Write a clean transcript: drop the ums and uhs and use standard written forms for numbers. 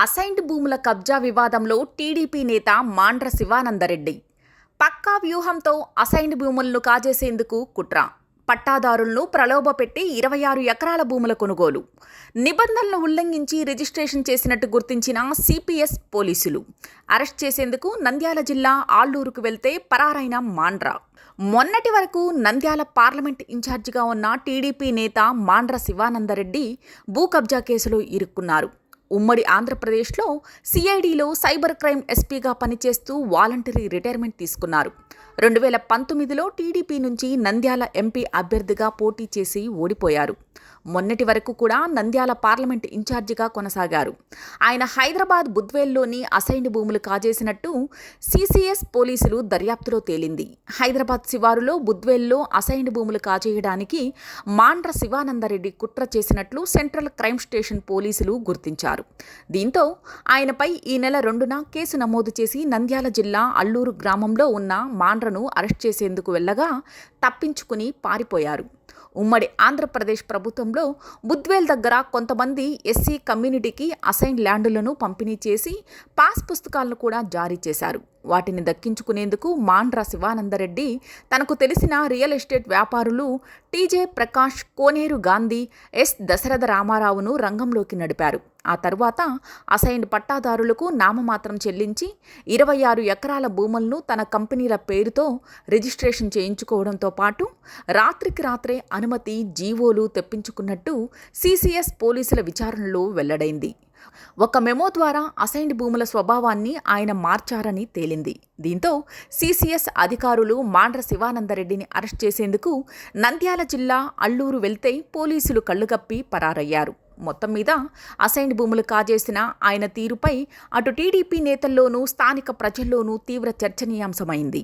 Assigned భూముల కబ్జా వివాదంలో టీడీపీ నేత మాండ్ర శివానందరెడ్డి పక్కా వ్యూహంతో అసైన్డ్ భూములను కాజేసేందుకు కుట్ర. పట్టాదారులను ప్రలోభపెట్టి 26 ఎకరాల భూముల కొనుగోలు. నిబంధనలను ఉల్లంఘించి రిజిస్ట్రేషన్ చేసినట్టు గుర్తించిన సిపిఎస్ పోలీసులు. అరెస్ట్ చేసేందుకు నంద్యాల జిల్లా ఆళ్లూరుకు వెళ్తే పరారైన మాండ్ర. మొన్నటి వరకు నంద్యాల పార్లమెంట్ ఇన్ఛార్జిగా ఉన్న టీడీపీ నేత మాండ్ర శివానందరెడ్డి భూ కబ్జా కేసులో ఇరుక్కున్నారు. ఉమ్మడి ఆంధ్రప్రదేశ్లో సిఐడిలో సైబర్ క్రైమ్ ఎస్పీగా పనిచేస్తూ వాలంటరీ రిటైర్మెంట్ తీసుకున్నారు. 2019లో టీడీపీ నుంచి నంద్యాల ఎంపీ అభ్యర్థిగా పోటీ చేసి ఓడిపోయారు. మొన్నటి వరకు కూడా నంద్యాల పార్లమెంట్ ఇన్ఛార్జిగా కొనసాగారు. ఆయన హైదరాబాద్ బుద్వేల్లోని అసైన్డ్ భూములు కాజేసినట్టు సిసిఎస్ పోలీసులు దర్యాప్తులో తేలింది. హైదరాబాద్ శివారులో బుద్వేల్లో అసైన్డ్ భూములు కాజేయడానికి మాండ్ర శివానందరెడ్డి కుట్ర చేసినట్లు సెంట్రల్ క్రైమ్ స్టేషన్ పోలీసులు గుర్తించారు. దీంతో ఆయనపై ఈ నెల 2న కేసు నమోదు చేసి నంద్యాల జిల్లా అల్లూరు గ్రామంలో ఉన్న మాండ్రను అరెస్ట్ చేసేందుకు వెళ్లగా తప్పించుకుని పారిపోయారు. ఉమ్మడి ఆంధ్రప్రదేశ్ ప్రభుత్వంలో బుద్వేల్ దగ్గర కొంతమంది ఎస్సీ కమ్యూనిటీకి అసైన్ ల్యాండులను పంపిణీ చేసి పాస్ పుస్తకాలను కూడా జారీ చేశారు. వాటిని దక్కించుకునేందుకు మాండ్ర శివానందరెడ్డి తనకు తెలిసిన రియల్ ఎస్టేట్ వ్యాపారులు టీజే ప్రకాష్, కోనేరు గాంధీ, ఎస్ దశరథ రామారావును రంగంలోకి నడిపారు. ఆ తరువాత అసైన్డ్ పట్టాదారులకు నామమాత్రం చెల్లించి 26 ఎకరాల భూములను తన కంపెనీల పేరుతో రిజిస్ట్రేషన్ చేయించుకోవడంతో పాటు రాత్రికి రాత్రే అనుమతి, జీవోలు తెప్పించుకున్నట్టు సిసిఎస్ పోలీసుల విచారణలో వెల్లడైంది. ఒక మెమో ద్వారా అసైన్డ్ భూముల స్వభావాన్ని ఆయన మార్చారని తేలింది. దీంతో సిసిఎస్ అధికారులు మాండ్ర శివానందరెడ్డిని అరెస్ట్ చేసేందుకు నంద్యాల జిల్లా అల్లూరు వెళ్తే పోలీసులు కళ్లుగప్పి పరారయ్యారు. మొత్తం మీద అసైన్డ్ భూములు కాజేసిన ఆయన తీరుపై అటు టీడీపీ నేతల్లోనూ స్థానిక ప్రజల్లోనూ తీవ్ర చర్చనీయాంశమైంది.